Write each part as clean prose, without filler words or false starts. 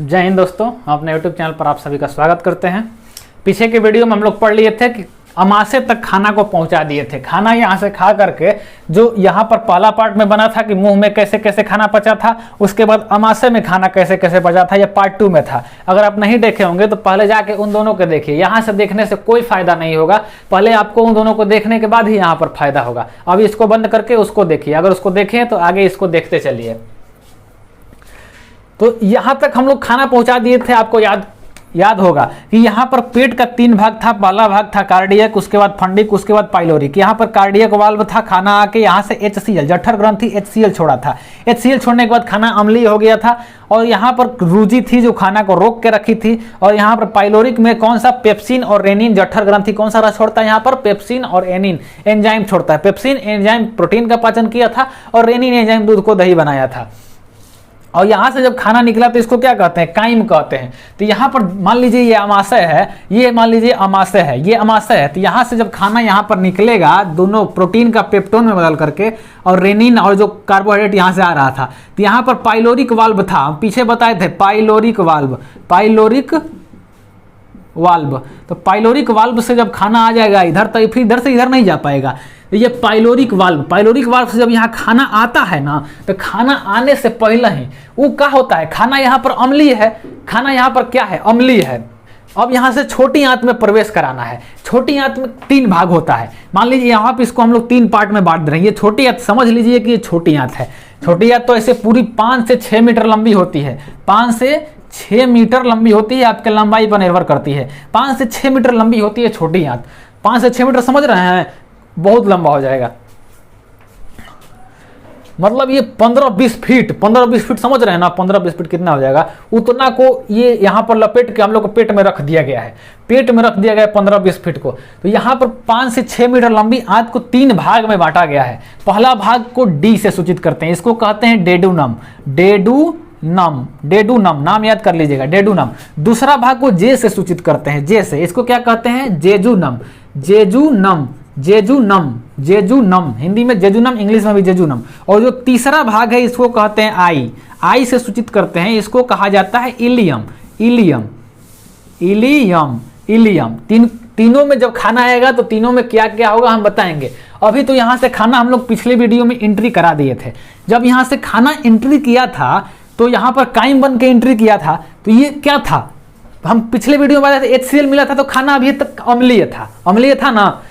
जय हिंद दोस्तों, हम अपने YouTube चैनल पर आप सभी का स्वागत करते हैं। पीछे के वीडियो में हम लोग पढ़ लिए थे कि अमाशय तक खाना को पहुंचा दिए थे। खाना यहाँ से खा करके जो यहाँ पर पहला पार्ट में बना था कि मुंह में कैसे कैसे खाना पचा था, उसके बाद अमाशय में खाना कैसे कैसे पचा था, यह पार्ट 2 में था। अगर आप नहीं देखे होंगे तो पहले जाके उन दोनों को देखिए। यहाँ से देखने से कोई फायदा नहीं होगा, पहले आपको उन दोनों को देखने के बाद ही यहाँ पर फायदा होगा। अभी इसको बंद करके उसको देखिए, अगर उसको देखें तो आगे इसको देखते चलिए। तो यहां तक हम लोग खाना पहुंचा दिए थे। आपको याद होगा कि यहां पर पेट का 3 भाग था। पहला भाग था कार्डियक, उसके बाद फंडिक, उसके बाद पाइलोरिक। यहां पर कार्डियक वाल्व था। खाना आके यहां से HCl जठर ग्रंथि HCl छोड़ा था। HCl छोड़ने के बाद खाना अम्लीय हो गया था और यहां पर रूजी थी जो खाना को रोक के रखी थी। और यहां पर पाइलोरिक में कौन सा, पेप्सिन और रेनिन जठर ग्रंथि कौन सा रस छोड़ता है, यहां पर पेप्सिन और एनिन एंजाइम छोड़ता है। पेप्सिन एंजाइम प्रोटीन का पाचन किया था और रेनिन एंजाइम दूध को दही बनाया था। और यहां से जब खाना निकला तो इसको क्या कहते हैं, काइम कहते हैं। तो यहां पर मान लीजिए ये अमाशय है, ये मान लीजिए अमाशय है, ये अमाशय है। तो यहां से जब खाना यहां पर निकलेगा, दोनों प्रोटीन का पेप्टोन में बदल करके, और रेनिन और जो कार्बोहाइड्रेट यहां से आ रहा था, तो यहां पर पाइलोरिक वाल्व था। पीछे बताए थे पाइलोरिक वाल्व, पाइलोरिक वाल्व। तो पाइलोरिक वाल्व से जब खाना आ जाएगा इधर, तो फिर इधर से इधर नहीं जा पाएगा। तो ये पाइलोरिक वाल्व से जब यहाँ खाना आता है ना, तो खाना आने से पहले ही वो क्या होता है, खाना यहाँ पर अम्लीय है, खाना यहाँ पर क्या है, अम्लीय है। अब यहाँ से छोटी आंत में प्रवेश कराना है। छोटी आंत में 3 भाग होता है। मान लीजिए यहाँ पे इसको हम लोग 3 पार्ट में बांट रहे हैं। ये छोटी आंत समझ लीजिए कि ये छोटी आंत है। छोटी आंत तो ऐसे पूरी 5 से 6 मीटर लंबी होती है। 5 से 6 मीटर लंबी होती है, आपके लंबाई पर निर्भर करती है। 5 से 6 मीटर लंबी होती है छोटी आंत। 5 से 6 मीटर समझ रहे हैं, बहुत लंबा हो जाएगा। मतलब ये 15-20 फीट समझ रहे हैं ना। 15-20 फीट कितना हो जाएगा, उतना को ये यहाँ पर लपेट के हम लोग को पेट में रख दिया गया है। पेट में रख दिया गया है 15-20 फीट को। तो यहाँ पर 5 से 6 मीटर लंबी आंत को 3 भाग में बांटा गया है। पहला भाग को डी से सूचित करते हैं, इसको कहते हैं डेडूनम। डेडूनम नाम याद कर लीजिएगा, डेडूनम। दूसरा भाग को जे से सूचित करते हैं, जे से, इसको क्या कहते हैं, जेजूनम। हिंदी में जेजूनम, इंग्लिश में भी जेजूनम। और जो तीसरा भाग है इसको कहते हैं आई से सूचित करते हैं, इसको कहा जाता है इलियम। तीनों में जब खाना आएगा तो तीनों में क्या क्या होगा हम बताएंगे। अभी तो यहां से खाना हम लोग पिछले वीडियो में एंट्री करा दिए थे। जब यहां से खाना एंट्री किया था तो यहां पर काइम बन के एंट्री किया था। तो ये क्या था, हम पिछले वीडियो में बताए थे HCl मिला था, तो खाना अभी तक अम्लीय था ना।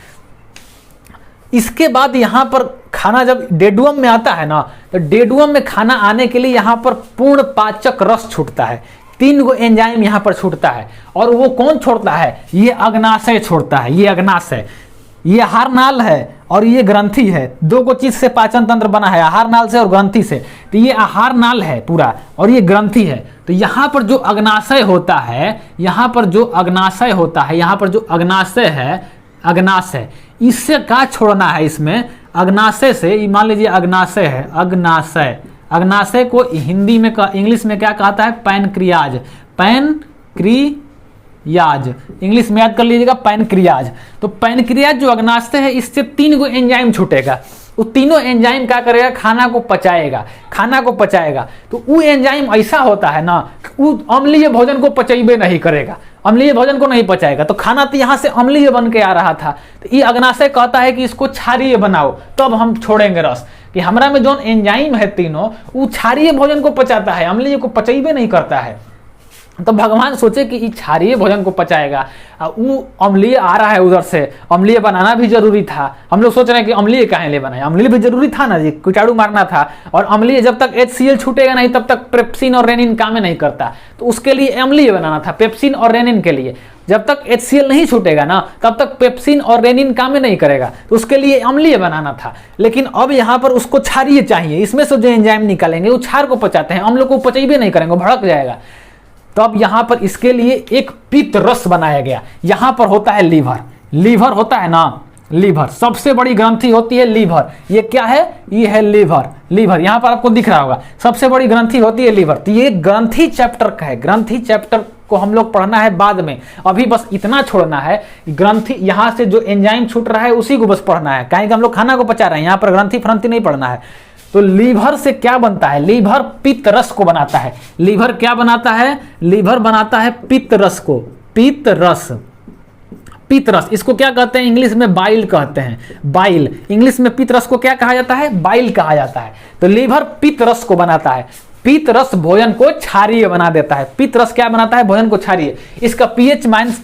इसके बाद यहां पर खाना जब डेडुअम में आता है ना, तो डेडुअम में खाना आने के लिए यहां पर पूर्ण पाचक रस छूटता है। 3 गो एंजाइम यहां पर छूटता है। और वो कौन छोड़ता है, ये अग्नाशय छोड़ता है। ये अग्नाशय, ये आहार नाल है और ये ग्रंथि है। 2 को चीज से पाचन तंत्र बना है, आहार नाल से और ग्रंथि से। तो ये आहार नाल है पूरा और ये ग्रंथि है। तो यहाँ पर जो अग्नाशय होता है, यहाँ पर जो अग्नाशय है, अग्नाशय, इससे क्या छोड़ना है, इसमें अग्नाशय से, मान लीजिए अग्नाशय है, अग्नाशय को हिंदी में इंग्लिश में क्या कहता है, पैनक्रियाज, इंग्लिश में याद कर लीजिएगा, पैनक्रियाज। तो पैनक्रियाज जो अग्नाशय है, इससे 3 गो एंजाइम छूटेगा। वो तीनों एंजाइम क्या करेगा, खाना को पचाएगा। तो वो एंजाइम ऐसा होता है ना, वो अम्लीय भोजन को पचेबे नहीं करेगा, अम्लीय भोजन को नहीं पचाएगा। तो खाना तो यहाँ से अम्लीय बन के आ रहा था। तो ये अग्नाशय कहता है कि इसको क्षारीय बनाओ, तब हम छोड़ेंगे रस। कि हमारा में जो एंजाइम है तीनों, वो क्षारीय भोजन को पचाता है, अम्लीय को पचेबे नहीं करता है। तो भगवान सोचे कि क्षारीय भोजन को पचाएगा, वो अम्लीय आ रहा है उधर से, अम्लीय बनाना भी जरूरी था। हम लोग सोच रहे हैं कि अम्लीय काहे ले बनाए, अम्लीय भी जरूरी था ना जी, कीटाणु मारना था। और अम्लीय जब तक HCl छूटेगा नहीं तब तक पेप्सिन और रेनिन काम नहीं करता। तो उसके लिए अम्लीय बनाना था, पेप्सिन और रेनिन के लिए। जब तक HCl नहीं छूटेगा ना, तब तक पेप्सिन और रेनिन काम नहीं करेगा, तो उसके लिए अम्लीय बनाना था। लेकिन अब यहाँ पर उसको क्षारीय चाहिए। इसमें से जो एंजाइम निकालेंगे वो क्षार को पचाते हैं, अम्ल को पचेबे नहीं करेंगे, भड़क जाएगा। तो अब यहां पर इसके लिए एक पित्त रस बनाया गया। यहां पर होता है लीवर होता है ना, लीवर सबसे बड़ी ग्रंथि होती है लीवर। ये क्या है, ये है लीवर। यहां पर आपको दिख रहा होगा, सबसे बड़ी ग्रंथि होती है लीवर। तो ये ग्रंथि चैप्टर का है। ग्रंथि चैप्टर को हम लोग पढ़ना है बाद में, अभी बस इतना छोड़ना है। ग्रंथि यहां से जो एंजाइम छूट रहा है उसी को बस पढ़ना है, कहीं हम लोग खाना को पचा रहे हैं, यहां पर ग्रंथि फ्रंथि नहीं पढ़ना है। तो लीवर से क्या बनता है, लीवर पित्त रस को बनाता है। लीवर क्या बनाता है, लीवर बनाता है पित्त रस को, पित्त रस, पित्त रस। इसको क्या कहते हैं, इंग्लिश में बाइल कहते हैं, बाइल। इंग्लिश में पित्त रस को क्या कहा जाता है, बाइल कहा जाता है। तो लीवर पित्त रस को बनाता है। पित्त रस भोजन को क्षारीय बना देता है। पित्त रस क्या बनाता है, भोजन को क्षारीय। इसका पीएच माइनस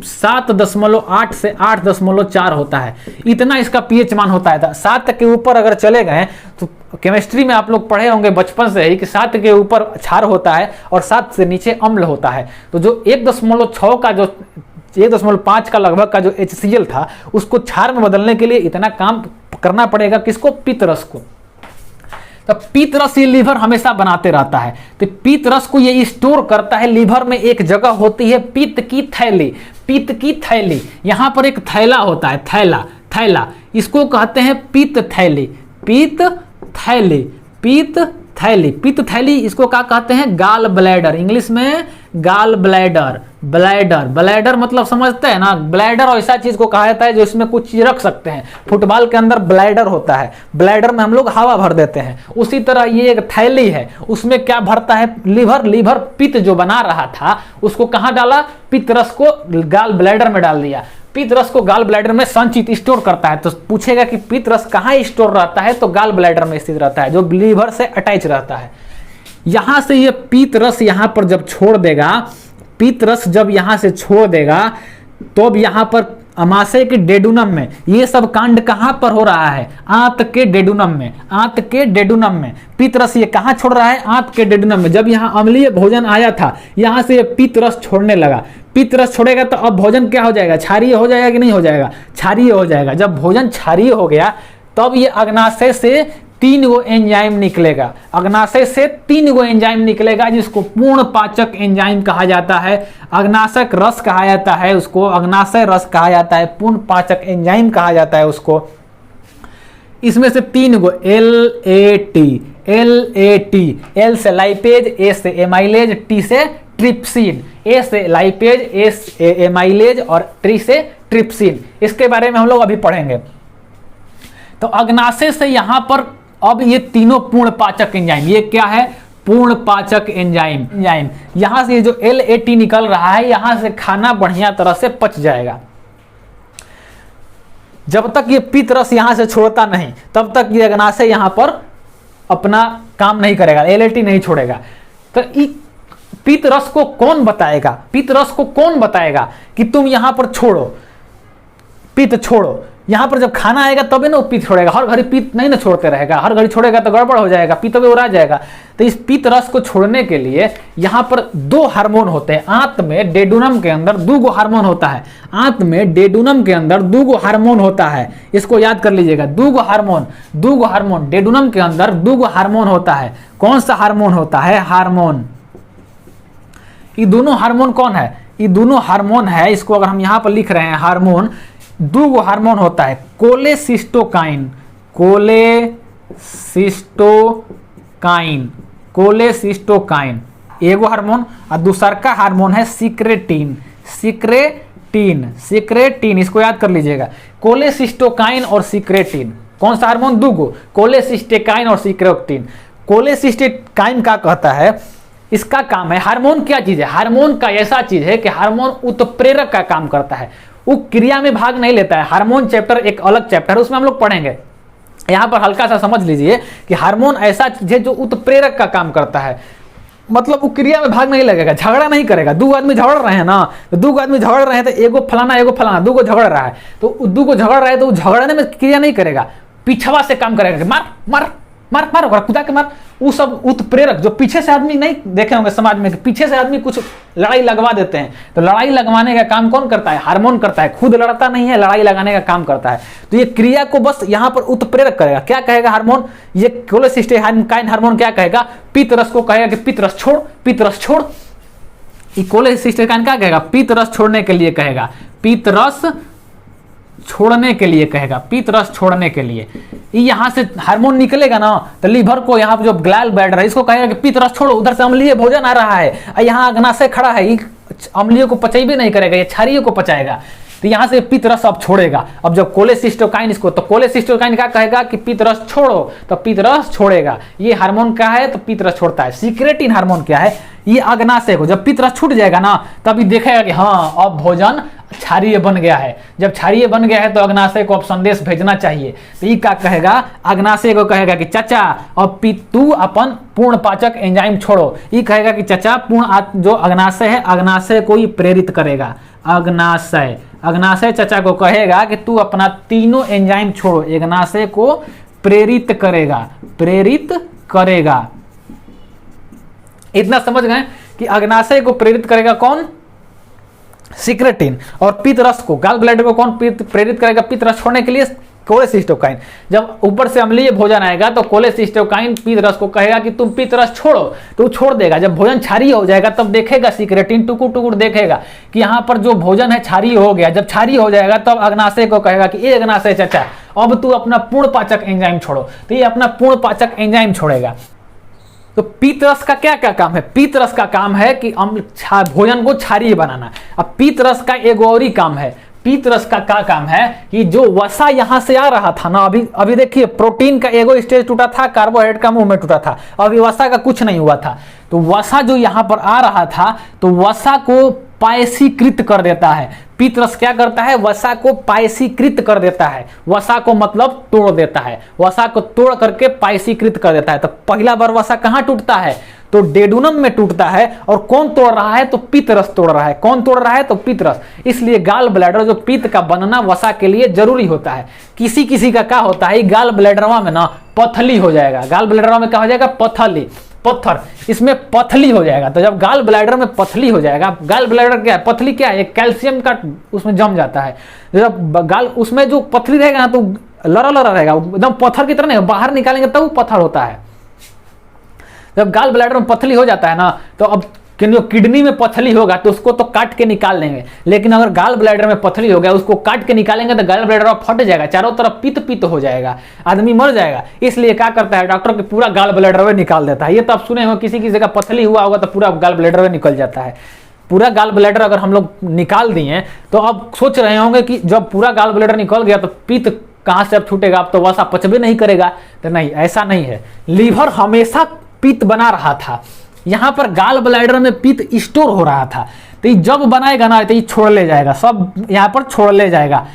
7.8 से 8.4 होता है, इतना इसका पीएच मान होता है। 7 के ऊपर अगर चले गए तो केमिस्ट्री में आप लोग पढ़े होंगे बचपन से ही कि 7 के ऊपर क्षार होता है और 7 से नीचे अम्ल होता है। तो जो 1.6 का जो 1.5 का लगभग का जो HCl था उसको क्षार में बदलने के लिए इतना काम करना पड़ेगा, किसको, पित्त रस को। तो पित्त रस ये लीवर हमेशा बनाते रहता है। तो पित्त रस को ये स्टोर करता है लीवर में। एक जगह होती है पित्त की थैली, पित्त की थैली। यहां पर एक थैला होता है, थैला, थैला, इसको कहते हैं पित्त थैली, पित्त थैली, पित्त थैली, पित्त थैली। इसको क्या कहते हैं, गाल ब्लैडर, इंग्लिश में गाल ब्लैडर, ब्लैडर, ब्लैडर मतलब समझते हैं ना, ब्लैडर ऐसा चीज को कहा जाता है जो इसमें कुछ चीज रख सकते हैं। फुटबॉल के अंदर ब्लैडर होता है, ब्लैडर में हम लोग हवा भर देते हैं। उसी तरह ये एक थैली है, उसमें क्या भरता है, लीवर। लीवर पित्त जो बना रहा था उसको कहाँ डाला, पित्त रस को गाल ब्लैडर में डाल दिया। पित्त रस को गाल ब्लैडर में संचित स्टोर करता है। तो पूछेगा कि पित्त रस कहाँ स्टोर रहता है, तो गाल ब्लैडर में स्थित रहता है, जो लीवर से अटैच रहता है। यहां से ये पित्त रस यहां पर जब छोड़ देगा, पित्त रस जब यहां से छोड़ देगा तो अब यहां पर अमाशय के डेडुनम में ये सब कांड कहां पर हो रहा है, आंत के डेडुनम में, आंत के डेडुनम में। पित्त रस ये कहां छोड़ रहा है, आंत के डेडुनम में। जब यहां अम्लीय भोजन आया था यहां से ये पित्त रस छोड़ने लगा। पित्त रस छोड़ेगा तो अब भोजन क्या हो जाएगा, क्षारीय हो जाएगा कि नहीं हो जाएगा, क्षारीय हो जाएगा। जब भोजन क्षारीय हो गया तब ये अग्नाशय से 3 गो एंजाइम निकलेगा, अग्नाशय से 3 गो एंजाइम निकलेगा जिसको पूर्ण पाचक एंजाइम कहा जाता है, अग्नाशक रस कहा जाता है उसको, अग्नाशय रस कहा जाता है, पूर्ण पाचक एंजाइम कहा जाता है उसको। इसमें से 3 गो LAT, L से लाइपेज, A से एमाइलेज, T से ट्रिप्सिन, A से लाइपेज, A से एमाइलेज और T से ट्रिप्सिन। इसके बारे में हम लोग अभी पढ़ेंगे। तो अग्नाशय से यहां पर अब ये तीनों पूर्ण पाचक एंजाइम, ये क्या है, पूर्ण पाचक एंजाइम, यहां से जो LAT निकल रहा है यहां से खाना बढ़िया तरह से पच जाएगा। जब तक ये पित्त रस यहां से छोड़ता नहीं तब तक ये अग्नाशय यहां पर अपना काम नहीं करेगा, LAT नहीं छोड़ेगा। तो पित्त रस को कौन बताएगा, पित्त रस को कौन बताएगा कि तुम यहां पर छोड़ो, पित्त छोड़ो। यहां पर जब खाना आएगा तभी ना पित्त छोड़ेगा, हर घड़ी पित्त नहीं ना छोड़ते रहेगा, हर घड़ी छोड़ेगा तो गड़बड़ हो जाएगा, पित्त भी उड़ा जाएगा। तो इस पित्त रस को छोड़ने के लिए यहां पर 2 हार्मोन होते हैं। आंत में डेडुनम के अंदर 2 गो हार्मोन होता है, आंत में डेडुनम के अंदर 2 गो हार्मोन होता है, इसको याद कर लीजिएगा। 2 गो हार्मोन, 2 गो हार्मोन, डेडुनम के अंदर 2 गो हार्मोन होता है। कौन सा हार्मोन होता है, हार्मोन। ये दोनों हार्मोन कौन है, ये दोनों हार्मोन है, इसको अगर हम यहां पर लिख रहे हैं हार्मोन, 2 गो हार्मोन होता है, कोलेसिस्टोकाइन, कोलेसिस्टोकाइन, कोलेसिस्टोकाइन एगो हार्मोन, और दूसर का हार्मोन है सिक्रेटिन, सिक्रेटिन, सिक्रेटिन, इसको याद कर लीजिएगा। कोलेसिस्टोकाइन और सिक्रेटिन, कौन सा हार्मोन, 2 गो, कोलेसिस्टोकाइन और सिक्रेटिन। कोलेसिस्टोकाइन का कहता है, इसका काम है, हार्मोन क्या चीज है, हार्मोन का ऐसा चीज है कि हार्मोन उत्प्रेरक का काम करता है, वो क्रिया में भाग नहीं लेता है। हार्मोन चैप्टर एक अलग चैप्टर है, उसमें हम लोग पढ़ेंगे। यहां पर हल्का सा समझ लीजिए कि हार्मोन ऐसा चीज है जो उत्प्रेरक का काम करता है, मतलब वो क्रिया में भाग नहीं लगेगा, झगड़ा नहीं करेगा। 2 आदमी झगड़ रहे हैं ना, तो 2 आदमी झगड़ रहे हैं तो एगो फलाना 2 गो झगड़ रहा है, तो 2 गो झगड़ रहा है तो झगड़ने में क्रिया नहीं करेगा, पिछवा से काम करेगा, मार मार मार मार खुदा के मार। वो सब उत्प्रेरक, जो पीछे से आदमी नहीं देखे होंगे समाज में, पीछे से आदमी कुछ लड़ाई लगवा देते हैं, तो लड़ाई लगवाने का काम कौन करता है, हार्मोन करता है, खुद लड़ता नहीं है, लड़ाई लगाने का काम करता है। तो ये क्रिया को बस यहाँ पर उत्प्रेरक करेगा। क्या कहेगा हार्मोन, ये कोलेसिस्टोकाइन हार्मोन क्या कहेगा, पित्त रस को कहेगा कि पित्त रस छोड़, पित्त रस छोड़। ये कोलेसिस्टोकाइन क्या कहेगा, पित्त रस छोड़ने के लिए कहेगा, पित्त रस छोड़ने के लिए कहेगा, पित्त रस छोड़ने के लिए। यहां से हार्मोन निकलेगा ना तो लीवर को, यहाँ पर जो ग्लैल ब्लैडर है इसको कहेगा कि पित्त रस छोड़ो, उधर से अम्लीय भोजन आ रहा है, यहाँ अग्नाशय खड़ा है, अम्लीय को पचाई भी नहीं करेगा, ये क्षारीय को पचाएगा। तो यहाँ से पित्त रस अब छोड़ेगा। अब जब कोलेसिस्टोकाइन इसको, तो कोलेसिस्टोकाइन क्या कहेगा कि पित्त रस छोड़ो, तो पित्त रस छोड़ेगा। ये हार्मोन क्या है, तो पित्त रस छोड़ता है। सिक्रेटिन हार्मोन क्या है, ये अग्नाशय को, जब पित्त रस छूट जाएगा ना तभी देखेगा कि हाँ अब भोजन क्षारीय बन गया है। जब क्षारीय बन गया है तो अग्नाशय को अब संदेश भेजना चाहिए। तो ये क्या कहेगा, अग्नाशय को कहेगा कि चाचा अब तू अपन पूर्ण पाचक एंजाइम छोड़ो। ये कहेगा कि चाचा जो अग्नाशय है, अग्नाशय को ही प्रेरित करेगा। अग्नाशय चाचा को कहेगा कि तू अपना तीनों एंजाइम छोड़ो, अग्नाशय को प्रेरित करेगा। इतना समझ गए कि अग्नाशय को प्रेरित करेगा कौन, सिक्रेटिन। और पित्त रस को, गॉल ब्लैडर को कौन प्रेरित करेगा पित्त रस छोड़ने के लिए, कोलेसिस्टोकाइन। जब ऊपर से अम्लीय भोजन आएगा तो कोलेसिस्टोकाइन पित्त रस को कहेगा कि तुम पित्त रस छोड़ो, तो छोड़ देगा। जब भोजन क्षारीय हो जाएगा तब देखेगा सिक्रेटिन, टुकुर टुकुर देखेगा कि यहाँ पर जो भोजन है क्षारीय हो गया। जब क्षारीय हो जाएगा तब अग्नाशय को कहेगा कि ये अग्नाशय चाचा अब तू अपना पूर्ण पाचक एंजाइम छोड़ो, तो ये अपना पूर्ण पाचक एंजाइम छोड़ेगा। तो पित्त रस का क्या क्या काम है, पित्त रस का काम है कि भोजन को क्षारीय बनाना। अब पित्त रस का एक और ही काम है, पित्त रस का क्या काम है कि जो वसा यहां से आ रहा था ना, अभी देखिए प्रोटीन का एगो स्टेज टूटा था, कार्बोहाइड्रेट का मुंह में टूटा था, अभी वसा का कुछ नहीं हुआ था। तो वसा जो यहां पर आ रहा था तो वसा को पायसीकृत कर देता है। पित्त रस क्या करता है, वसा को पायसीकृत कर देता है। वसा को मतलब तोड़ देता है, वसा को तोड़ करके पायसीकृत कर देता है। तो पहला बार वसा कहां टूटता है, तो डेडुनम में टूटता है। और कौन तोड़ रहा है, तो पित्त रस तोड़ रहा है। कौन तोड़ रहा है, तो पित्त रस। इसलिए गाल ब्लैडर जो पित्त का बनना वसा के लिए जरूरी होता है। किसी किसी का क्या होता है, गाल ब्लैडरवा में ना पथली हो जाएगा, गाल ब्लैडरवा में क्या हो जाएगा, पथली, पत्थर, इसमें पथली हो जाएगा। तो जब गाल ब्लैडर में पथली हो जाएगा, गाल ब्लैडर क्या है, पथली क्या है, कैल्शियम का उसमें जम जाता है। जब गाल उसमें जो पथली रहेगा ना तो लड़ा लड़ा रहेगा, एकदम पत्थर की तरह नहीं, बाहर निकालेंगे तब वो पत्थर होता है। जब गाल ब्लैडर में पथली हो जाता है ना तो अब किडनी में पथली होगा तो उसको तो काट के निकाल लेंगे, लेकिन अगर गाल ब्लैडर में पथली हो गया उसको काट के निकालेंगे तो गाल ब्लैडर फट जाएगा, चारों तरफ पित्त हो जाएगा, आदमी मर जाएगा। इसलिए क्या करता है डॉक्टर, के पूरा गाल ब्लैडर निकाल देता है। ये तो आप सुने हो किसी किसी का पथली हुआ होगा तो पूरा गाल ब्लैडर निकल जाता है। पूरा गाल ब्लैडर अगर हम लोग निकाल दिए तो अब सोच रहे होंगे कि जब पूरा गाल ब्लैडर निकल गया तो पित्त कहाँ से अब छूटेगा, अब तो वसा पचबे नहीं करेगा। तो नहीं, ऐसा नहीं है। लीवर हमेशा पित्त बना रहा था, यहां पर गाल ब्लैडर में पित्त स्टोर हो रहा था। तो ये जब बनाएगा ना तो ये छोड़ ले जाएगा, सब यहां पर छोड़ ले जाएगा।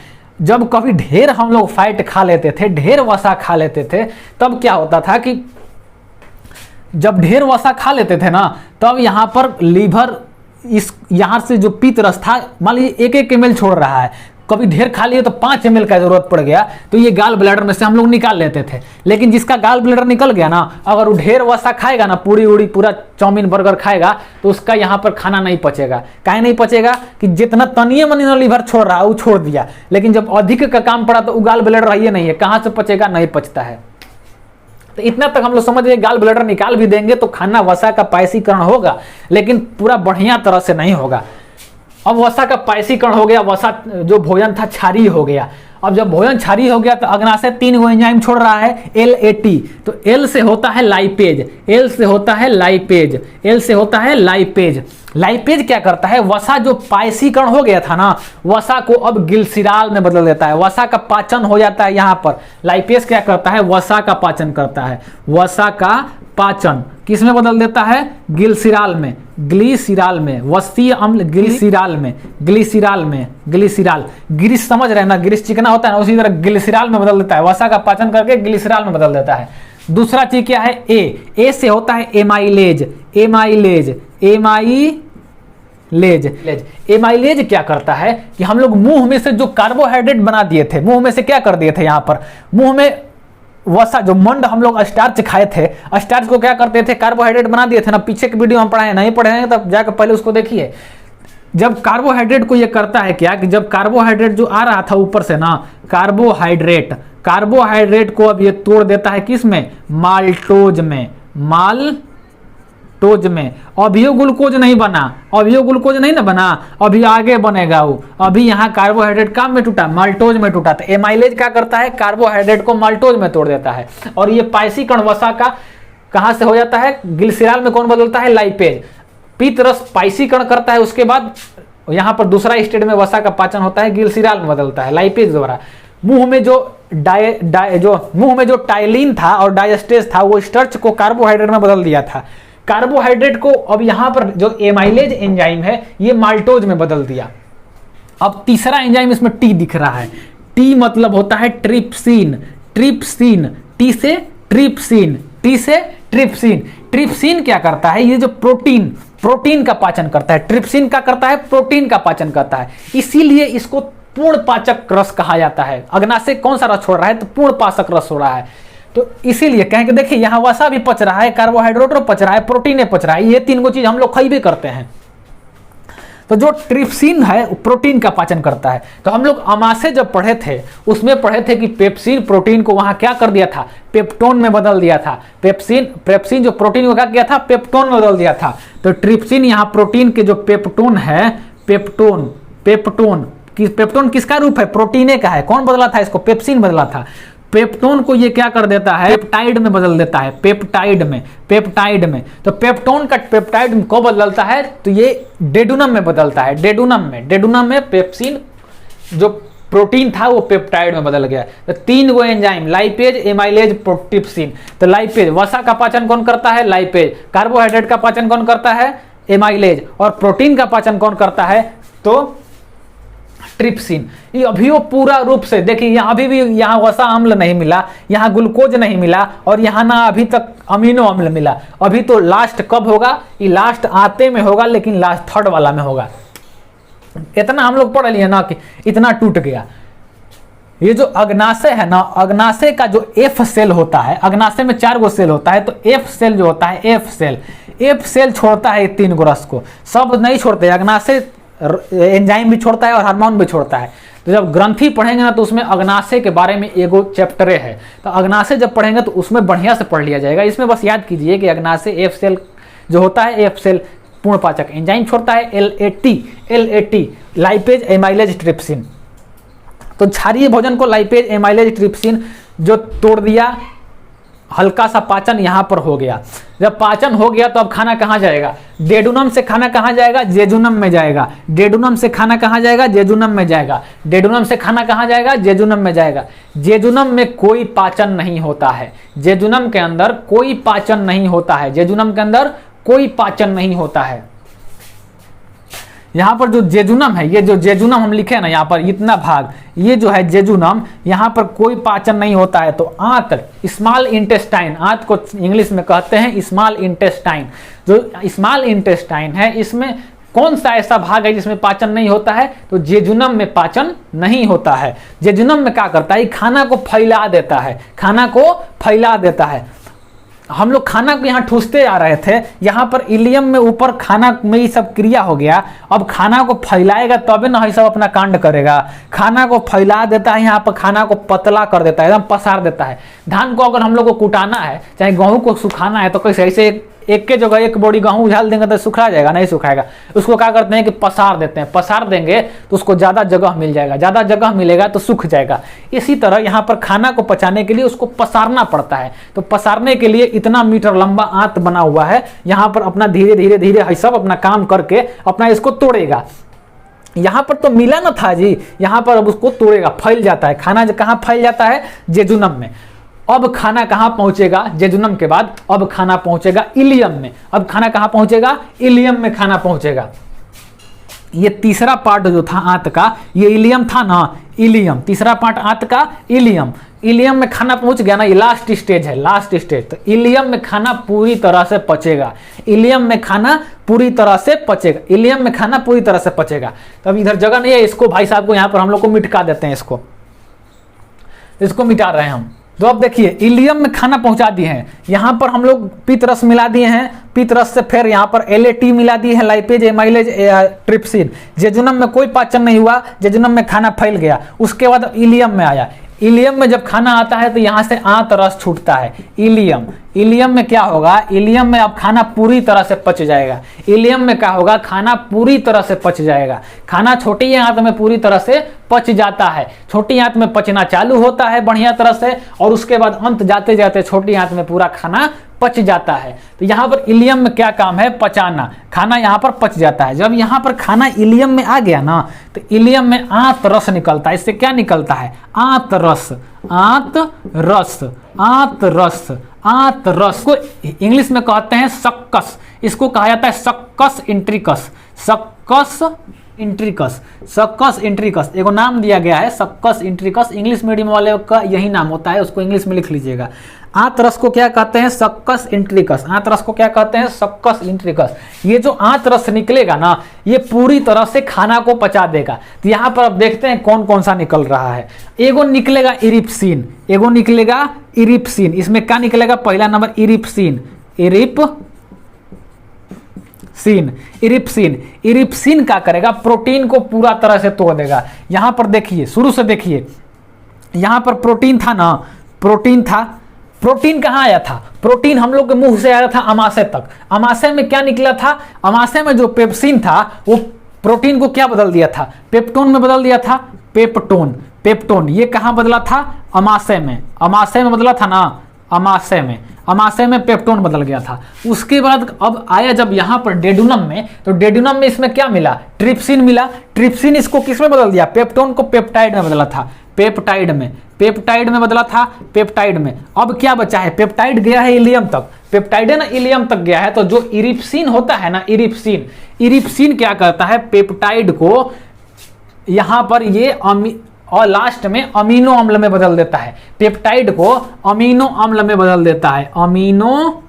जब कभी ढेर हम लोग फैट खा लेते थे, ढेर वसा खा लेते थे, तब क्या होता था कि जब ढेर वसा खा लेते थे ना तब यहां पर लीवर इस यहां से जो पित्त रस था, मान लीजिए 1-1 ml छोड़ रहा है, कभी ढेर खा लिए तो 5 ml का जरूरत पड़ गया तो ये गाल ब्लैडर में से हम लोग निकाल लेते थे। लेकिन जिसका गाल ब्लैडर निकल गया ना, अगर वो ढेर वसा खाएगा ना, पूरी उड़ी पूरा चाउमीन बर्गर खाएगा तो उसका यहाँ पर खाना नहीं पचेगा। काहे नहीं पचेगा कि जितना तनिए मनी लीवर छोड़ रहा है वो छोड़ दिया, लेकिन जब अधिक का काम पड़ा तो वो गाल ब्लैडर रही नहीं है, कहाँ से पचेगा, नहीं पचता है। तो इतना तक हम लोग समझ गए, गाल ब्लैडर निकाल भी देंगे तो खाना वसा का पायसीकरण होगा, लेकिन पूरा बढ़िया तरह से नहीं होगा। अब वसा का पायसीकरण हो गया, वसा जो भोजन था क्षारीय हो गया। अब जब भोजन क्षारीय हो गया तो अग्नाशय 3 गो एंजाइम छोड़ रहा है, LAT। तो L से होता है लाइपेज, L से होता है लाइपेज, L से होता है लाइपेज। लाइपेज क्या करता है, वसा जो पायसीकरण हो गया था ना, वसा को अब ग्लिसरॉल में बदल देता है, वसा का पाचन हो जाता है। यहाँ पर लाइपेज क्या करता है, वसा का पाचन करता है। वसा का पाचन किस में बदल देता है, ग्लिसरॉल में, ग्लिसरॉल में, वसीय अम्ल ग्लिसरॉल में, ग्लिसरॉल में, ग्लिसरॉल, ग्रीस समझ रहे हैं ना, ग्रीस चिकना होता है ना, उसी तरह ग्लिसरॉल में बदल देता है, वसा का पाचन करके ग्लिसरॉल में बदल देता है। दूसरा चीज क्या है, ए से होता है एमाइलेज, एमाइलेज, एमाइलेज। एमाइलेज क्या करता है कि हम लोग मुंह में से जो कार्बोहाइड्रेट बना दिए थे, मुंह में से क्या कर दिए थे, यहाँ पर मुंह में वसा जो मंड हम लोग स्टार्च खाए थे, स्टार्च को क्या करते थे, कार्बोहाइड्रेट बना दिए थे ना। पीछे की वीडियो हम पढ़ाए, नहीं पढ़े हैं तब जाकर पहले उसको देखिए। जब कार्बोहाइड्रेट को ये करता है क्या कि जब कार्बोहाइड्रेट जो आ रहा था ऊपर से ना, कार्बोहाइड्रेट, कार्बोहाइड्रेट को अब ये तोड़ देता है किस में, माल्टोज में, माल्टोज में। अभियो ग्लूकोज नहीं बना, अभियो ग्लूकोज नहीं ना बना, अभी आगे बनेगा वो। अभी यहाँ कार्बोहाइड्रेट काम में टूटा, माल्टोज में टूटा। तो एमाइलेज क्या करता है, कार्बोहाइड्रेट को माल्टोज में तोड़ देता है। और ये पायसीकरण वसा का कहाँ से हो जाता है, ग्लिसरॉल में कौन बदलता है, लाइपेज। पित्त रस पायसीकरण करता है, उसके बाद और यहाँ पर दूसरा स्टेज में वसा का पाचन होता है, गिलसिराल में बदलता है लाइपेज द्वारा। मुंह में जो टाइलिन था और डायस्टेज था वो स्टार्च को कार्बोहाइड्रेट में बदल दिया था। कार्बोहाइड्रेट को अब यहाँ पर जो एमाइलेज एंजाइम है ये माल्टोज में बदल दिया। अब तीसरा एंजाइम इसमें टी दिख रहा है, टी मतलब होता है ट्रिप्सिन। ट्रिप्सिन, टी से ट्रिप्सिन, टी से ट्रिप्सिन। ट्रिप्सिन क्या करता है, ये जो प्रोटीन का पाचन करता है। ट्रिप्सिन क्या करता है, प्रोटीन का पाचन करता है, इसीलिए इसको पूर्ण पाचक रस कहा जाता है। अग्नाशय कौन सा रस छोड़ रहा है, तो पूर्ण पाचक रस हो रहा है। तो इसीलिए कहेंगे देखिए यहाँ वसा भी पच रहा है, कार्बोहाइड्रेट पच रहा है, प्रोटीन पच रहा है, ये तीन गो चीज हम लोग खाई भी करते हैं। तो जो ट्रिप्सिन है वो प्रोटीन का पाचन करता है। तो हम लोग अमाशय जब पढ़े थे उसमें पढ़े थे कि पेप्सिन प्रोटीन को वहां क्या कर दिया था, पेप्टोन में बदल दिया था। पेप्सिन जो प्रोटीन को क्या किया था, पेप्टोन में बदल दिया था। तो ट्रिप्सिन यहाँ प्रोटीन के जो पेप्टोन है, पेप्टोन किसका रूप है, प्रोटीने का है। कौन बदला था इसको, पेप्सिन बदला था। पेप्टोन को ये क्या कर देता है, पेप्टाइड में बदल देता है, पेप्टाइड में। तो पेप्टोन का पेप्टाइड में कब बदलता है, तो ये डेडुनम में बदलता है। डेडुनम में पेप्सिन जो प्रोटीन था वो पेप्टाइड में बदल गया। तो तीन गो एंजाइम, लाइपेज, एमाइलेज, ट्रिप्सिन। तो लाइपेज, वसा का पाचन कौन करता है, लाइपेज। कार्बोहाइड्रेट का पाचन कौन करता है, एमाइलेज। और प्रोटीन का पाचन कौन करता है, तो ट्रिप्सिन। ये अभी वो पूरा रूप से देखिए, यहाँ अभी भी यहाँ वसा अम्ल नहीं मिला, यहाँ ग्लूकोज नहीं मिला, और यहाँ ना अभी तक अमीनो अम्ल मिला। अभी तो लास्ट कब होगा, ये लास्ट आते में होगा, लेकिन लास्ट थर्ड वाला में होगा। इतना हम लोग पढ़ लिए ना कि इतना टूट गया। ये जो अग्नाशय है ना, अग्नाशय का जो एफ सेल होता है, अग्नाशय में 4 गो सेल होता है, तो एफ सेल जो होता है, एफ सेल छोड़ता है 3 गो रस को, सब नहीं छोड़ते। अग्नाशय एंजाइम भी छोड़ता है और हार्मोन भी छोड़ता है। तो जब ग्रंथि पढ़ेंगे ना तो उसमें अग्नाशय के बारे में एगो चैप्टर है, तो अग्नाशय जब पढ़ेंगे तो उसमें बढ़िया से पढ़ लिया जाएगा। इसमें बस याद कीजिए कि अग्नाशय एफ सेल जो होता है, एफ सेल पूर्ण पाचक एंजाइम छोड़ता है, LAT लाइपेज, एमाइलेज, ट्रिप्सिन। तो क्षारीय भोजन को लाइपेज, एमाइलेज, ट्रिप्सिन जो तोड़ दिया, हल्का सा पाचन यहाँ पर हो गया। जब पाचन हो गया तो अब खाना कहाँ जाएगा, डेडुनम से खाना कहाँ जाएगा, जेजुनम में जाएगा। डेडुनम से खाना कहाँ जाएगा, जेजुनम में जाएगा। डेडुनम से खाना कहाँ जाएगा, जेजुनम में जाएगा। जेजुनम में कोई पाचन नहीं होता है, जेजुनम के अंदर कोई पाचन नहीं होता है, जेजुनम के अंदर कोई पाचन नहीं होता है। यहाँ पर जो जेजुनम है, ये जो जेजुनम हम लिखे ना यहाँ पर इतना भाग, ये जो है जेजुनम, यहाँ पर कोई पाचन नहीं होता है। तो आंत, स्मॉल इंटेस्टाइन, आंत को इंग्लिश में कहते हैं स्मॉल इंटेस्टाइन। जो स्मॉल इंटेस्टाइन है इसमें कौन सा ऐसा भाग है जिसमें पाचन नहीं होता है, तो जेजुनम में पाचन नहीं होता है। जेजुनम में क्या करता है, खाना को फैला देता है, खाना को फैला देता है। हम लोग खाना को यहाँ ठूसते आ रहे थे, यहाँ पर इलियम में ऊपर खाना में ये सब क्रिया हो गया। अब खाना को फैलाएगा तबे ना ये सब अपना कांड करेगा। खाना को फैला देता है, यहाँ पर खाना को पतला कर देता है, एकदम पसार देता है। धान को अगर हम लोग को कुटाना है, चाहे गेहूं को सुखाना है, तो कैसे ऐसे एक के जगह एक बोरी गेहूं उछाल देंगे तो सुखा जाएगा, नहीं सुखाएगा। उसको क्या करते हैं कि पसार देते हैं, पसार देंगे तो उसको ज़्यादा जगह मिल जाएगा, ज़्यादा जगह मिलेगा तो सूख जाएगा। इसी तरह यहाँ पर खाना को पचाने के लिए उसको पसारना पड़ता है। तो पसारने के लिए इतना मीटर लंबा आंत बना हुआ है, यहाँ पर अपना धीरे धीरे धीरे सब अपना काम करके अपना इसको तोड़ेगा। यहाँ पर तो मिला ना था जी, यहाँ पर अब उसको तोड़ेगा, फैल जाता है। खाना कहाँ फैल जाता है, जेजुनम में। अब खाना कहाँ पहुंचेगा, जेजुनम के बाद अब खाना पहुंचेगा इलियम में। अब खाना कहाँ पहुंचेगा, इलियम में खाना पहुंचेगा। ये तीसरा पार्ट जो था आंत का, ये इलियम था ना, इलियम तीसरा पार्ट आंत का, इलियम। इलियम में खाना पहुंच गया ना, ये लास्ट स्टेज है, लास्ट स्टेज। तो इलियम में खाना पूरी तरह से पचेगा, इलियम में खाना पूरी तरह से पचेगा, इलियम में खाना पूरी तरह से पचेगा। तो अब इधर जगह नहीं है, इसको भाई साहब को यहाँ पर हम लोग को मिटका देते हैं, इसको मिटा रहे हैं हम। तो अब देखिए इलियम में खाना पहुंचा दिए हैं, यहाँ पर हम लोग पित्त रस मिला दिए हैं, पित्त रस से फिर यहाँ पर LAT मिला दिए हैं, लाइपेज, एमाइलेज, ट्रिप्सिन। जेजुनम में कोई पाचन नहीं हुआ, जेजुनम में खाना फैल गया। उसके बाद इलियम में आया, इलियम में जब खाना आता है तो यहाँ से आंत रस छूटता है। इलियम में क्या होगा, इलियम में अब खाना पूरी तरह से पच जाएगा। इलियम में क्या होगा, खाना पूरी तरह से पच जाएगा। खाना छोटी आंत में पूरी तरह से पच जाता है, छोटी आंत में पचना चालू होता है बढ़िया तरह से, और उसके बाद अंत जाते जाते छोटी आंत में पूरा खाना पच जाता है। तो यहाँ पर इलियम में क्या काम है, पचाना, खाना यहाँ पर पच जाता है। जब यहाँ पर खाना इलियम में आ गया ना तो इलियम में आंत रस निकलता है। इससे क्या निकलता है, आंत रस, आंत रस, आंत रस, आंत रस को इंग्लिश में कहते हैं सक्कस। इसको कहा जाता है सक्कस इंट्रिकस, सक्कस इंट्रिकस, सक्कस इंट्रिकस एगो नाम दिया गया है सक्कस इंट्रिकस। इंग्लिश मीडियम वाले का यही नाम होता है, उसको इंग्लिश में लिख लीजिएगा। आंत रस को क्या कहते हैं, सक्कस इंट्रिकस। आंत रस को क्या कहते हैं, सक्कस इंट्रिकस। ये जो आंत रस निकलेगा ना ये पूरी तरह से खाना को पचा देगा। तो यहाँ पर अब देखते हैं कौन कौन सा निकल रहा है। एगो निकलेगा इरिप्सिन, एगो निकलेगा इरिप्सिन। इसमें क्या निकलेगा, पहला नंबर इरिप्सिन, इरिप्सिन, इरिप्सिन। इरिप्सिन क्या करेगा, प्रोटीन को पूरा तरह से तोड़ देगा। यहां पर देखिए, शुरू से देखिए, यहां पर प्रोटीन था ना, प्रोटीन था। प्रोटीन कहाँ आया था, प्रोटीन हम लोग के मुंह से आया था अमाशय तक। अमाशय में क्या निकला था, अमाशय में जो पेप्सिन था वो प्रोटीन को क्या बदल दिया था, पेप्टोन में बदल दिया था, पेप्टोन, पेप्टोन। ये कहाँ बदला था, अमाशय में, अमाशय में बदला था ना, अमाशय में, अमाशय में पेप्टोन बदल गया था। उसके बाद अब आया जब यहाँ पर डेडुनम में, तो डेडुनम में इसमें क्या मिला, ट्रिप्सिन मिला। ट्रिप्सिन इसको किस में बदल दिया, पेप्टोन को पेप्टाइड में बदला था, पेप्टाइड में, पेप्टाइड में बदला था, पेप्टाइड में। अब क्या बचा है, पेप्टाइड गया है इलियम तक, पेप्टाइड है ना इलियम तक गया है। तो जो इरिप्सिन होता है ना, इरिप्सिन, इरिप्सिन क्या करता है, पेप्टाइड को यहाँ पर ये और लास्ट में अमीनो अम्ल में बदल देता है, पेप्टाइड को अमीनो अम्ल में बदल देता है, अमीनो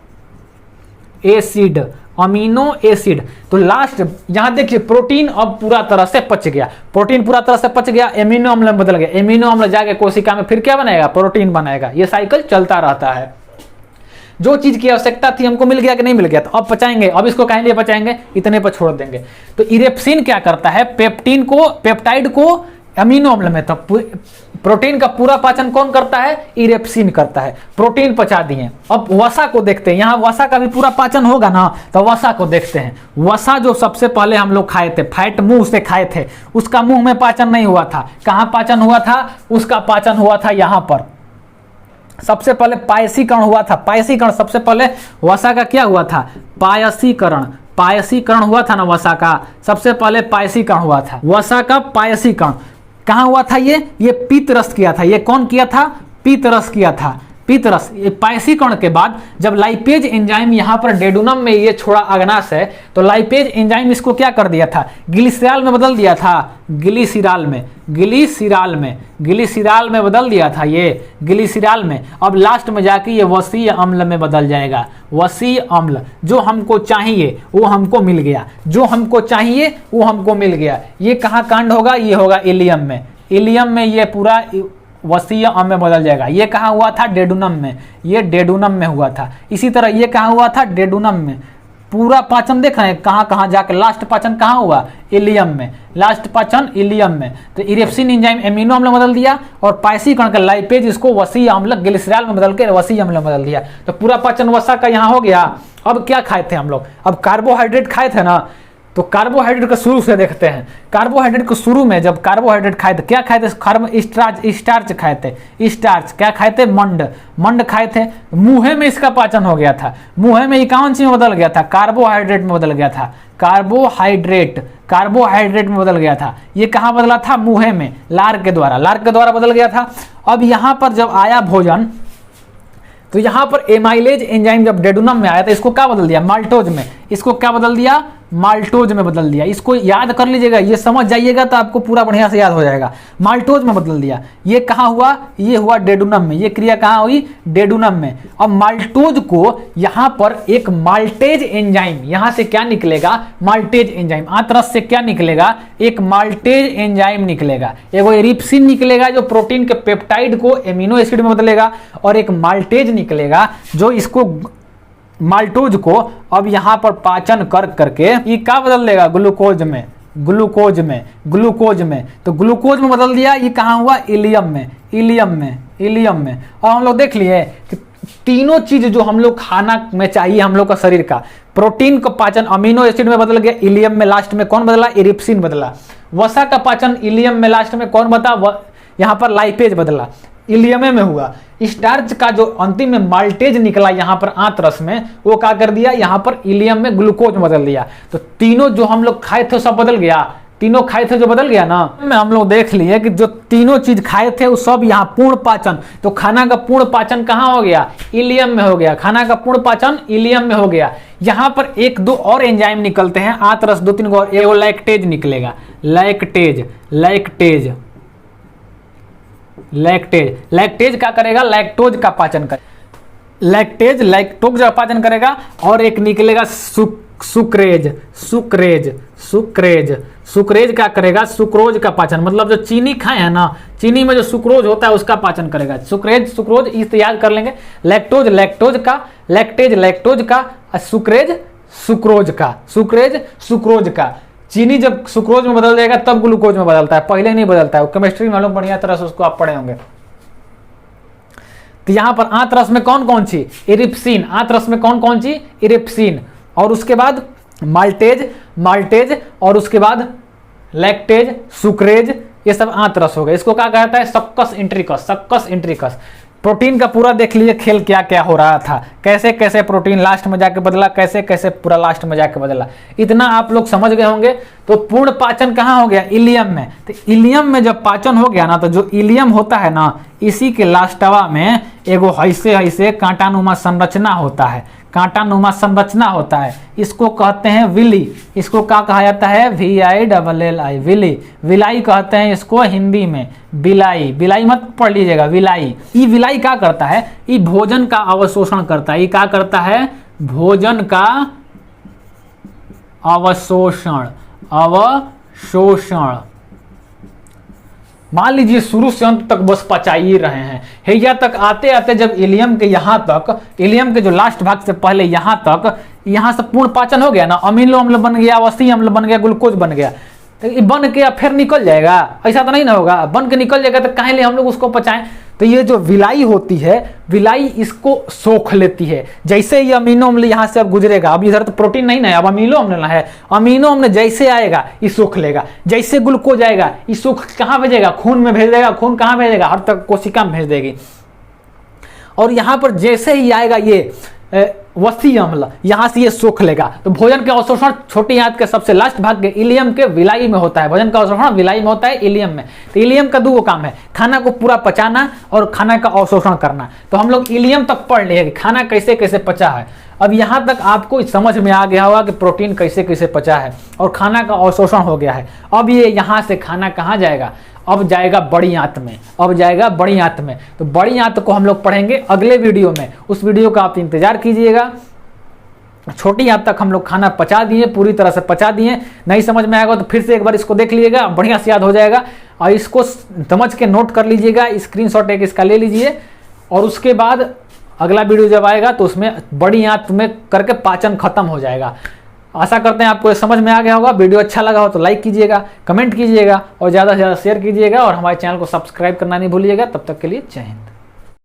एसिड, अमीनो एसिड। तो लास्ट यहां देखिए प्रोटीन अब पूरा तरह से पच गया, प्रोटीन पूरा तरह से पच गया, एमिनो अम्ल में बदल गया, एमिनो अम्ल जाके कोशिका में फिर क्या बनाएगा, प्रोटीन बनाएगा। ये साइकिल चलता रहता है। जो चीज की आवश्यकता थी हमको मिल गया कि नहीं मिल गया, तो अब पचाएंगे, अब इसको कहीं लिए पचाएंगे, इतने पर छोड़ देंगे। तो इरेप्सिन क्या करता है, पेप्टिन को, पेप्टाइड को अमीनो अम्ल में, तो प्रोटीन का पूरा पाचन कौन करता है, इरेप्सिन करता है। प्रोटीन पचा दिए। अब वसा को देखते हैं, यहाँ वसा का भी पूरा पाचन होगा ना, तो वसा को देखते हैं। वसा जो सबसे पहले हम लोग खाए थे, फैट मुंह से खाए थे, उसका मुंह में पाचन नहीं हुआ था। कहाँ पाचन हुआ था, उसका पाचन हुआ था यहाँ पर। सबसे पहले पायसीकरण हुआ था, पायसीकरण सबसे पहले वसा का क्या हुआ था, पायसीकरण, पायसीकरण हुआ था ना वसा का, सबसे पहले पायसीकरण हुआ था, वसा का पायसीकरण। कहाँ हुआ था ये पीतरस किया था। ये कौन किया था, पीतरस किया था, पीतरस। ये पायसीकरण के बाद जब लाइपेज एंजाइम यहाँ पर डेडुनम में ये छोड़ा अग्नाश है, तो लाइपेज एंजाइम इसको क्या कर दिया था, ग्लिसरॉल में बदल दिया था, ग्लिसरॉल में, ग्लिसरॉल में, ग्लिसरॉल में बदल दिया था ये, ग्लिसरॉल में। अब लास्ट में जाके ये वसीय अम्ल में बदल जाएगा, वसीय अम्ल। जो हमको चाहिए वो हमको मिल गया, जो हमको चाहिए वो हमको मिल गया। ये कहाँ कांड होगा, ये होगा इलियम में, इलियम में ये पूरा वसीय अम्ल में बदल जाएगा। ये कहाँ हुआ था, डेडुनम में, ये डेडुनम में हुआ था। इसी तरह ये कहाँ हुआ था, डेडुनम में। पूरा पाचन देख रहे हैं कहाँ कहाँ जाकर, लास्ट पाचन कहाँ हुआ, इलियम में, लास्ट पाचन इलियम में। तो इरेप्सिन एंजाइम एमिनो अम्ल में बदल दिया, और पायसीकरण का लाइपेज इसको वसीय अम्ल ग्लिसरॉल में बदल के वसीय अम्ल में बदल दिया। तो पूरा पाचन वसा का यहाँ हो गया। अब क्या खाए थे हम लोग, अब कार्बोहाइड्रेट खाए थे ना, तो कार्बोहाइड्रेट को शुरू से देखते हैं। कार्बोहाइड्रेट को शुरू में जब कार्बोहाइड्रेट खाए थे, क्या खाए थे, स्टार्च खाए थे, स्टार्च। क्या खाए थे, मंड, मंड खाए थे। मुँह में इसका पाचन हो गया था, मुँह में कौन सी में बदल गया था, कार्बोहाइड्रेट में बदल गया था, कार्बोहाइड्रेट, कार्बोहाइड्रेट में बदल गया था। ये कहाँ बदला था, मुँह में, लार के द्वारा, लार के द्वारा बदल गया था। अब यहाँ पर जब आया भोजन, तो यहाँ पर एमाइलेज एंजाइम जब डेडुनम में आया था, इसको क्या बदल दिया, माल्टोज में, इसको क्या बदल दिया, माल्टोज में बदल दिया। इसको याद कर लीजिएगा, ये समझ जाइएगा तो आपको पूरा बढ़िया से याद हो जाएगा। माल्टोज में बदल दिया। ये कहाँ हुआ, ये हुआ डेडुनम में। ये क्रिया कहाँ हुई, डेडुनम में। अब माल्टोज को यहाँ पर एक माल्टेज एंजाइम, यहाँ से क्या निकलेगा, माल्टेज एंजाइम। आंतरस से क्या निकलेगा, एक माल्टेज एंजाइम निकलेगा। एगो इरिप्सिन निकलेगा जो प्रोटीन के पेप्टाइड को एमिनो एसिड में बदलेगा, और एक माल्टेज निकलेगा जो इसको, माल्टोज को अब यहाँ पर पाचन कर करके ये क्या बदल देगा, ग्लूकोज में, ग्लूकोज में, ग्लूकोज में। तो ग्लूकोज में बदल दिया। ये कहाँ हुआ, इलियम में, इलियम में, इलियम में। और हम लोग देख लिए कि तीनों चीज जो हम लोग खाना में चाहिए हम लोग का शरीर का, प्रोटीन का पाचन अमीनो एसिड में बदल गया, इलियम में। लास्ट में कौन बदला, इरिप्सिन बदला। वसा का पाचन इलियम में, लास्ट में कौन बता, यहाँ पर लाइपेज बदला। इलियम में हुआ। स्टार्च का जो अंतिम में माल्टेज निकला यहाँ पर आंत रस में, वो क्या कर दिया, यहाँ पर इलियम में ग्लूकोज में बदल दिया। तो तीनों जो हम लोग खाए थे सब बदल गया, तीनों खाए थे जो बदल गया ना। में हम लोग देख लिए कि जो तीनों चीज खाए थे वो सब यहाँ पूर्ण पाचन, तो खाना का पूर्ण पाचन कहाँ हो गया, इलियम में हो गया। खाना का पूर्ण पाचन इलियम में हो गया। यहाँ पर एक दो और एंजाइम निकलते हैं, आंत रस 2-3 गो, एगो लैक्टेज निकलेगा, लैक्टेज लैक्टेज लैक्टेज लैक्टेज क्या करेगा, लैक्टोज का पाचन करेगा, लैक्टेज लैक्टोज का पाचन करेगा। और एक निकलेगा सुक्रेज सुक्रेज सुक्रेज सुक्रेज क्या करेगा, सुक्रोज का पाचन, मतलब जो चीनी खाए हैं ना, चीनी में जो सुक्रोज होता है उसका पाचन करेगा। सुक्रेज सुक्रोज इस याद कर लेंगे। लैक्टोज लैक्टोज का, लैक्टेज लैक्टोज का, सुक्रेज सुक्रोज का, सुक्रेज सुक्रोज का। चीनी जब सुक्रोज में बदल जाएगा तब ग्लूकोज में बदलता है, पहले नहीं बदलता है। केमिस्ट्री में लोग बढ़िया तरह से उसको आप पढ़े होंगे। तो यहां पर आंत रस में कौन कौन सी, इरिप्सिन, आंत रस में कौन कौन सी, इरिप्सिन, और उसके बाद माल्टेज माल्टेज, और उसके बाद लैक्टेज सुक्रेज, ये सब आंत रस हो गए। इसको क्या कहता है, सक्कस इंट्रिकस, सक्कस इंट्रिकस। प्रोटीन का पूरा देख लीजिए खेल क्या क्या हो रहा था, कैसे कैसे प्रोटीन लास्ट में जाके बदला, कैसे कैसे पूरा लास्ट में जाके बदला। इतना आप लोग समझ गए होंगे। तो पूर्ण पाचन कहाँ हो गया, इलियम में। तो इलियम में जब पाचन हो गया ना, तो जो इलियम होता है ना, इसी के लास्टवा में एगो ऐसे ऐसे कांटानुमा संरचना होता है, कांटानुमा संरचना होता है। इसको कहते हैं विली। इसको क्या कहा जाता है, VILLI, विली, विलाई कहते हैं इसको हिंदी में। बिलाई, बिलाई मत पढ़ लीजिएगा, विलाई। ये विलाई क्या करता है, ये भोजन का अवशोषण करता है। ये क्या करता है, भोजन का अवशोषण, अवशोषण। मान लीजिए शुरू से अंत तक बस पचा ही रहे हैं, हैया तक आते आते जब इलियम के यहाँ तक, इलियम के जो लास्ट भाग से पहले यहाँ तक, यहाँ से पूर्ण पाचन हो गया ना, अमीनो अम्ल बन गया, वसी अम्ल बन गया, ग्लूकोज बन गया। तो ये बन के फिर निकल जाएगा, ऐसा तो नहीं ना होगा। बन के निकल जाएगा तो काहे लिए हम लोग उसको पचाएं। तो ये जो विलाई होती है, विलाई इसको सोख लेती है। जैसे ये अमीनो अम्ल यहाँ से अब गुजरेगा, अब इधर तो प्रोटीन नहीं ना, अब अमीनो अम्ल है, अमीनो अम्ल जैसे आएगा ये सोख लेगा। जैसे ग्लूकोज आएगा ये सोख कहाँ भेजेगा, खून में भेज देगा। खून कहाँ भेजेगा, हर तक कोशिका में भेज देगी। और यहाँ पर जैसे ही आएगा ये वसी अम्ल, यहाँ से ये सोख लेगा। तो भोजन का अवशोषण छोटी आंत के सबसे लास्ट भाग के इलियम के विलाई में होता है। भोजन का अवशोषण विलाई में होता है, इलियम में। तो इलियम का दो काम है, खाना को पूरा पचाना और खाना का अवशोषण करना। तो हम लोग इलियम तक पढ़ लिए कि खाना कैसे कैसे पचा है। अब यहाँ तक आपको समझ में आ गया होगा कि प्रोटीन कैसे कैसे पचा है और खाना का अवशोषण हो गया है। अब ये यहाँ से खाना कहाँ जाएगा, अब जाएगा बड़ी आंत में, अब जाएगा बड़ी आंत में। तो बड़ी आंत को हम लोग पढ़ेंगे अगले वीडियो में, उस वीडियो का आप इंतजार कीजिएगा। छोटी आंत तक हम लोग खाना पचा दिए, पूरी तरह से पचा दिए। नहीं समझ में आएगा तो फिर से एक बार इसको देख लीजिएगा, बढ़िया से याद हो जाएगा। और इसको समझ के नोट कर लीजिएगा, स्क्रीनशॉट एक इसका ले लीजिए। और उसके बाद अगला वीडियो जब आएगा तो उसमें बड़ी आंत में करके पाचन खत्म हो जाएगा। आशा करते हैं आपको ये समझ में आ गया होगा। वीडियो अच्छा लगा हो तो लाइक कीजिएगा, कमेंट कीजिएगा और ज़्यादा से ज़्यादा शेयर कीजिएगा। और हमारे चैनल को सब्सक्राइब करना नहीं भूलिएगा। तब तक के लिए जय हिंद।